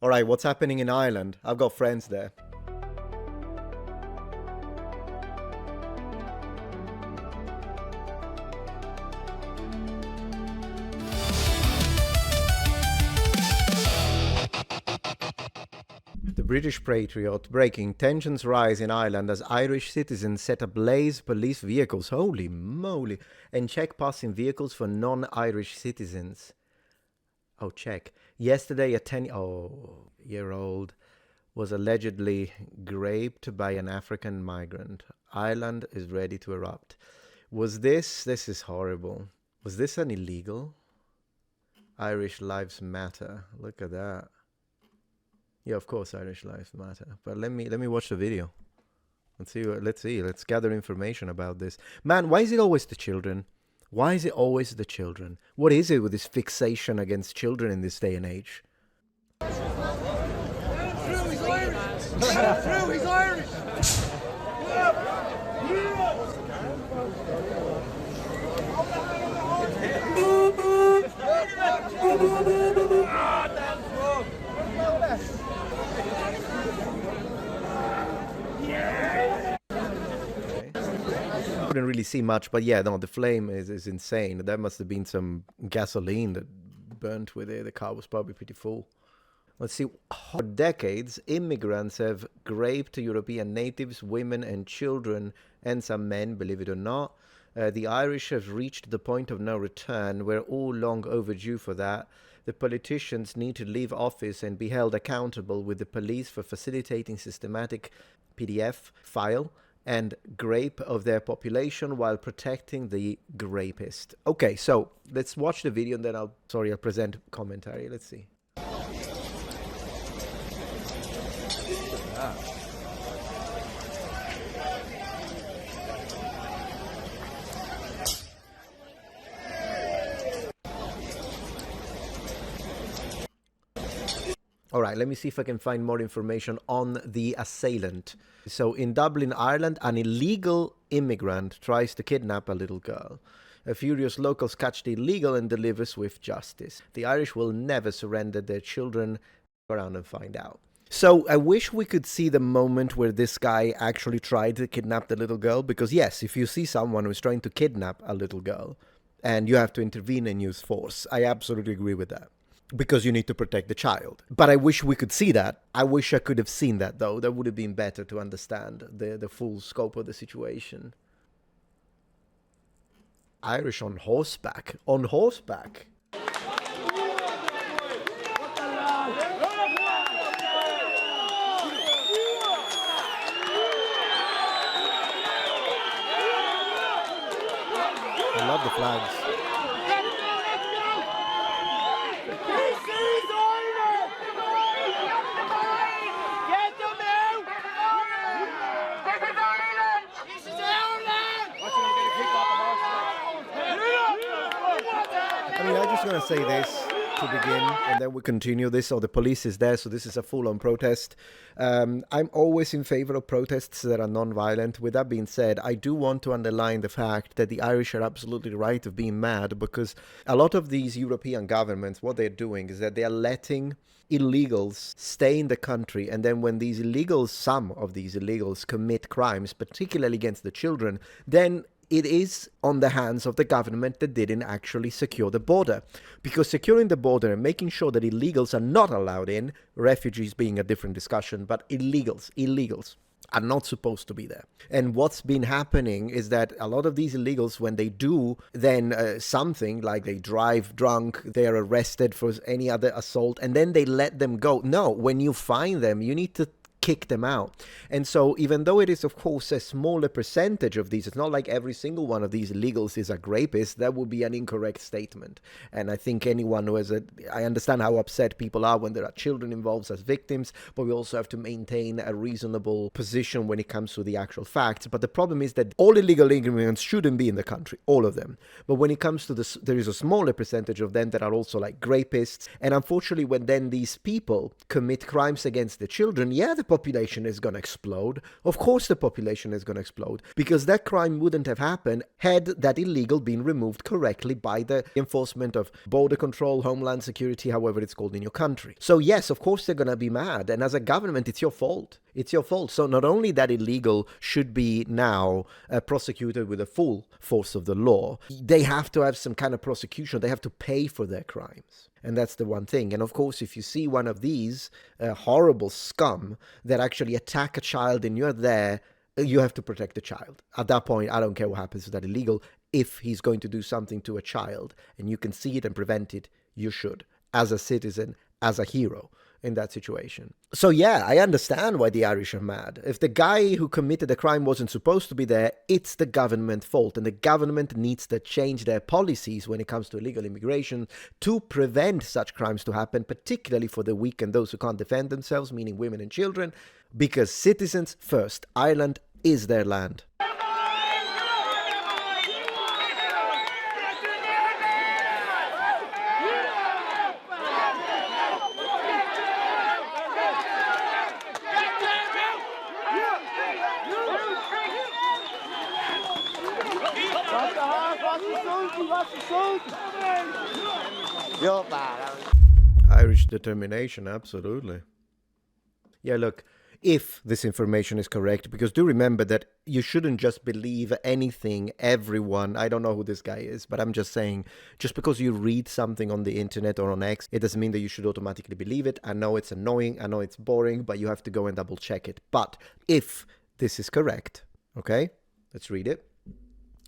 All right, what's happening in Ireland? I've got friends there. The British Patriot breaking tensions rise in Ireland as Irish citizens set ablaze police vehicles, holy moly, and check passing vehicles for non-Irish citizens. Oh, check. Yesterday, a 10-year-old was allegedly raped by an African migrant. Ireland is ready to erupt. This is horrible. Was this an illegal? Irish Lives Matter. Look at that. Yeah, of course, Irish Lives Matter. But let me watch the video. Let's gather information about this. Man, why is it always the children? Why is it always the children? What is it with this fixation against children in this day and age? He's Irish! Couldn't really see much, but yeah, no, the flame is insane. There must have been some gasoline that burnt with it. The car was probably pretty full. Let's see. For decades, immigrants have raped European natives, women and children, and some men, believe it or not. The Irish have reached the point of no return. We're all long overdue for that. The politicians need to leave office and be held accountable with the police for facilitating systematic PDF file and grape of their population while protecting the grapist. Okay, so let's watch the video and then I'll present commentary. Let's see. All right, let me see if I can find more information on the assailant. So in Dublin, Ireland, an illegal immigrant tries to kidnap a little girl. A furious locals catch the illegal and deliver swift justice. The Irish will never surrender their children. Go around and find out. So I wish we could see the moment where this guy actually tried to kidnap the little girl, because yes, if you see someone who's trying to kidnap a little girl and you have to intervene and use force, I absolutely agree with that. Because you need to protect the child. But I wish we could see that. I wish I could have seen that, though. That would have been better to understand the full scope of the situation. Irish on horseback. On horseback. I love the flags. I'm just going to say this to begin, and then we continue this. So the police is there, so this is a full-on protest. I'm always in favor of protests that are non-violent. With that being said, I do want to underline the fact that the Irish are absolutely right of being mad, because a lot of these European governments, what they're doing is that they are letting illegals stay in the country, and then when these illegals, some of these illegals commit crimes, particularly against the children, then it is on the hands of the government that didn't actually secure the border. Because securing the border and making sure that illegals are not allowed in, refugees being a different discussion, but illegals are not supposed to be there. And what's been happening is that a lot of these illegals, when they do then something like they drive drunk, they're arrested for any other assault, and then they let them go. No, when you find them, you need to kick them out. And so even though it is of course a smaller percentage of these, it's not like every single one of these illegals is a rapist. That would be an incorrect statement. And I think anyone who has I understand how upset people are when there are children involved as victims, but we also have to maintain a reasonable position when it comes to the actual facts. But the problem is that all illegal immigrants shouldn't be in the country, all of them. But when it comes to this, there is a smaller percentage of them that are also like rapists. And unfortunately, when then these people commit crimes against the children, yeah, the population is going to explode. Of course the population is going to explode, because that crime wouldn't have happened had that illegal been removed correctly by the enforcement of border control, homeland security, however it's called in your country. So yes, of course they're going to be mad. And as a government, it's your fault. It's your fault. So not only that illegal should be now prosecuted with the full force of the law, they have to have some kind of prosecution. They have to pay for their crimes. And that's the one thing. And of course, if you see one of these horrible scum that actually attack a child and you're there, you have to protect the child. At that point, I don't care what happens to that illegal. If he's going to do something to a child and you can see it and prevent it, you should, as a citizen, as a hero in that situation. So yeah, I understand why the Irish are mad. If the guy who committed the crime wasn't supposed to be there, it's the government's fault. And the government needs to change their policies when it comes to illegal immigration to prevent such crimes to happen, particularly for the weak and those who can't defend themselves, meaning women and children, because citizens first. Ireland is their land. Irish determination, absolutely. Yeah, look, if this information is correct, because do remember that you shouldn't just believe anything, everyone, I don't know who this guy is, but I'm just saying, just because you read something on the internet or on X, it doesn't mean that you should automatically believe it. I know it's annoying, I know it's boring, but you have to go and double check it. But if this is correct, okay, let's read it.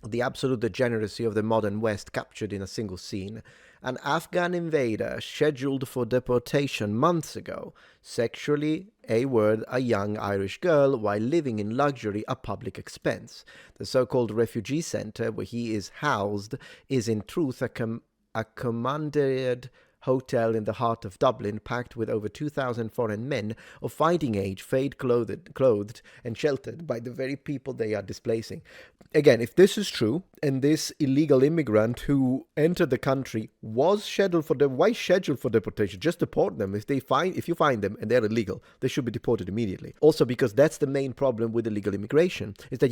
The absolute degeneracy of the modern West captured in a single scene. An Afghan invader scheduled for deportation months ago sexually A-word a young Irish girl while living in luxury, a public expense. The so-called refugee center where he is housed is in truth a commandeered hotel in the heart of Dublin, packed with over 2,000 foreign men of fighting age, fade clothed and sheltered by the very people they are displacing. Again, if this is true, and this illegal immigrant who entered the country was scheduled for why scheduled for deportation? Just deport them. If you find them and they're illegal, they should be deported immediately. Also, because that's the main problem with illegal immigration, is that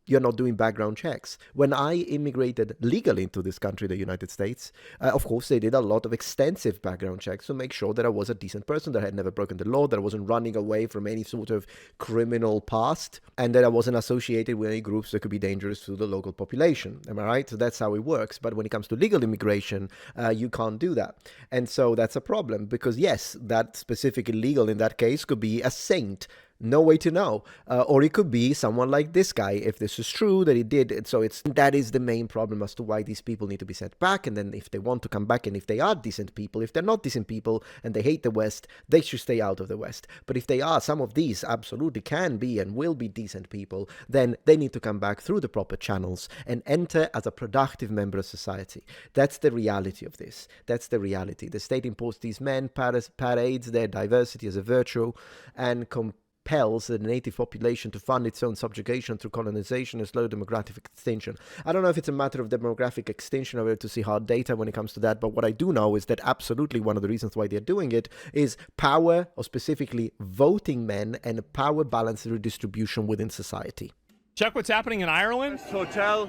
you're not doing background checks. When I immigrated legally into this country, the United States, of course, they did a lot of extensive background checks to make sure that I was a decent person, that I had never broken the law, that I wasn't running away from any sort of criminal past, and that I wasn't associated with any groups that could be dangerous to the local population. Am I right? So that's how it works. But when it comes to legal immigration, you can't do that. And so that's a problem, because yes, that specific illegal in that case could be a saint. No way to know. Or it could be someone like this guy, if this is true, that he did. So that is the main problem as to why these people need to be sent back. And then if they want to come back, and if they are decent people, if they're not decent people and they hate the West, they should stay out of the West. But if they are, some of these absolutely can be and will be decent people, then they need to come back through the proper channels and enter as a productive member of society. That's the reality of this. That's the reality. The state imposed these men, parades their diversity as a virtue, and compels the native population to fund its own subjugation through colonization and slow demographic extinction. I don't know if it's a matter of demographic extinction or to see hard data when it comes to that, but what I do know is that absolutely one of the reasons why they're doing it is power, or specifically voting men, and power balance redistribution within society. Check what's happening in Ireland. This hotel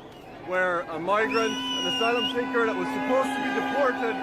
where a migrant, an asylum seeker that was supposed to be deported.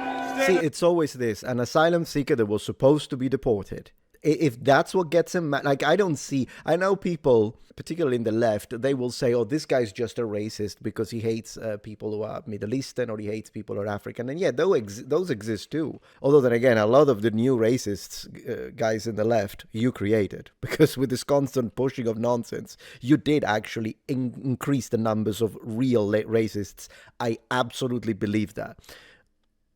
See, it's always this, an asylum seeker that was supposed to be deported. If that's what gets him mad, like, I know people, particularly in the left, they will say, oh, this guy's just a racist because he hates people who are Middle Eastern, or he hates people who are African. And yeah, those exist too. Although then again, a lot of the new racists, guys in the left, you created. Because with this constant pushing of nonsense, you did actually increase the numbers of real racists. I absolutely believe that.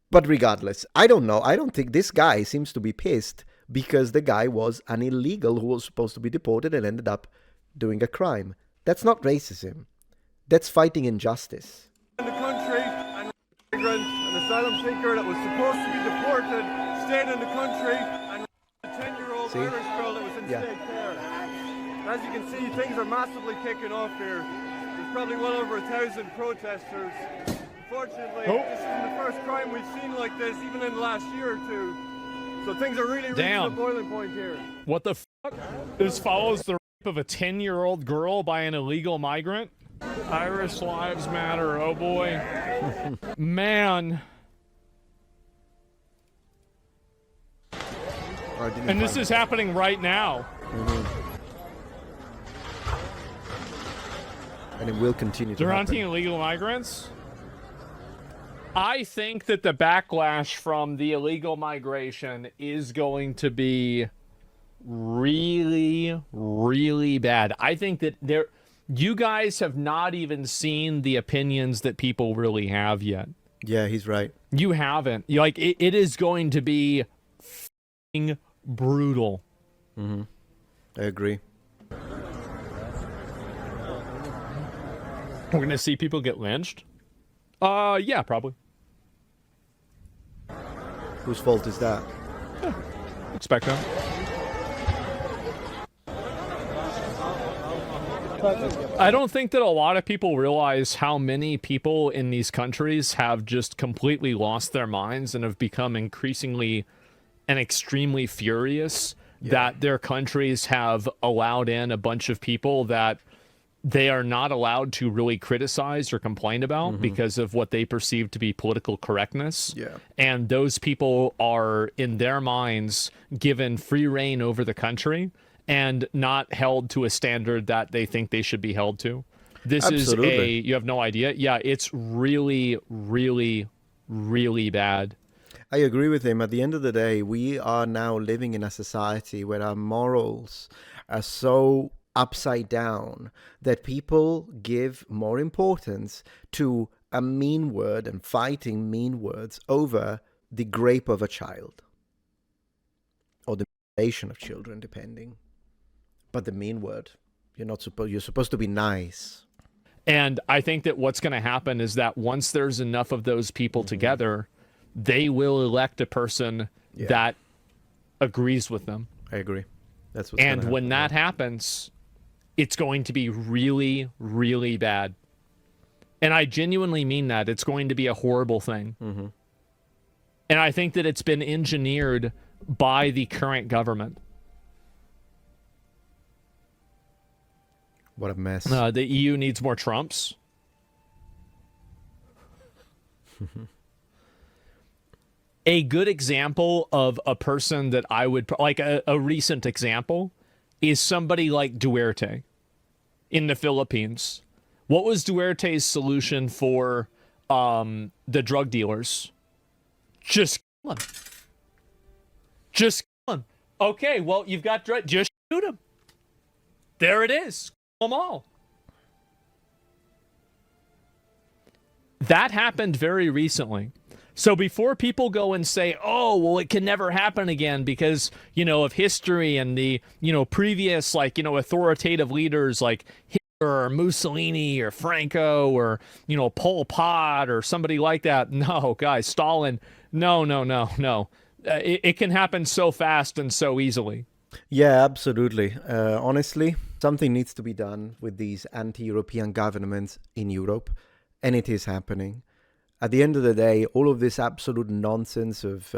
But regardless, I don't know. I don't think this guy seems to be pissed because the guy was an illegal who was supposed to be deported and ended up doing a crime. That's not racism. That's fighting injustice. In the country, and migrant, an asylum seeker that was supposed to be deported, stayed in the country, and a 10-year-old Irish girl that was in state care. And as you can see, things are massively kicking off here. There's probably well over 1,000 protesters. Unfortunately, this isn't the first crime we've seen like this, even in the last year or two. So things are really reaching a boiling point here. What the This follows the rape of a 10-year-old girl by an illegal migrant. Irish lives matter, oh boy. Man. And this is happening right now. And it will continue to They're happen. anti-illegal migrants. I think that the backlash from the illegal migration is going to be really, really bad. I think that you guys have not even seen the opinions that people really have yet. Yeah, he's right. You haven't. It is going to be f***ing brutal. I agree. We're going to see people get lynched? Yeah, probably. Whose fault is that? Expect that. I don't think that a lot of people realize how many people in these countries have just completely lost their minds and have become increasingly and extremely furious that their countries have allowed in a bunch of people that they are not allowed to really criticize or complain about because of what they perceive to be political correctness. Yeah. And those people are, in their minds, given free reign over the country and not held to a standard that they think they should be held to. This Absolutely. is you have no idea. Yeah, it's really, really, really bad. I agree with him. At the end of the day, we are now living in a society where our morals are so upside down that people give more importance to a mean word and fighting mean words over the rape of a child or the mutilation of children, depending. But the mean word, you're supposed to be nice. And I think that what's going to happen is that once there's enough of those people together, they will elect a person that agrees with them. I agree. That's what's gonna And happen. when that happens, it's going to be really, really bad. And I genuinely mean that. It's going to be a horrible thing. And I think that it's been engineered by the current government. What a mess. The EU needs more Trumps. A good example of a person that I would, like a recent example, is somebody like Duterte in the Philippines. What was Duterte's solution for the drug dealers? Just kill them. Just kill them. Okay, well, you've got just shoot them. There it is. Kill them all. That happened very recently. So before people go and say, oh, well, it can never happen again because, of history and the, previous, authoritative leaders like Hitler or Mussolini or Franco or, Pol Pot or somebody like that. No, guys, Stalin. No. It can happen so fast and so easily. Yeah, absolutely. Honestly, something needs to be done with these anti-European governments in Europe, and it is happening. At the end of the day, all of this absolute nonsense of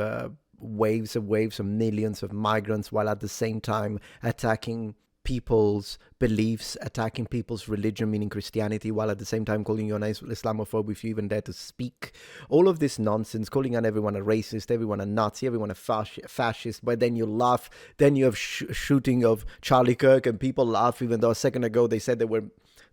waves and waves of millions of migrants while at the same time attacking people's beliefs, attacking people's religion, meaning Christianity, while at the same time calling you an Islamophobe if you even dare to speak. All of this nonsense, calling on everyone a racist, everyone a Nazi, everyone a fascist, but then you laugh. Then you have shooting of Charlie Kirk and people laugh even though a second ago they said they were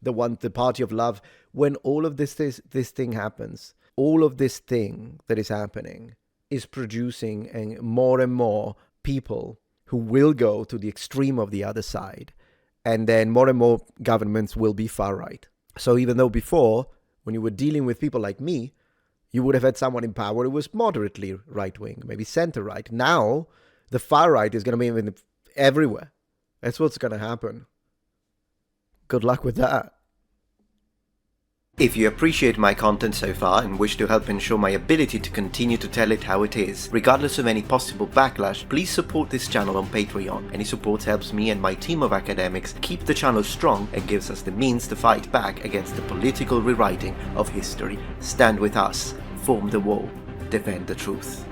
the party of love. When all of this thing happens, all of this thing that is happening is producing more and more people who will go to the extreme of the other side. And then more and more governments will be far right. So even though before, when you were dealing with people like me, you would have had someone in power who was moderately right-wing, maybe center-right. Now, the far right is going to be everywhere. That's what's going to happen. Good luck with that. If you appreciate my content so far and wish to help ensure my ability to continue to tell it how it is, regardless of any possible backlash, please support this channel on Patreon. Any support helps me and my team of academics keep the channel strong and gives us the means to fight back against the political rewriting of history. Stand with us, form the wall, defend the truth.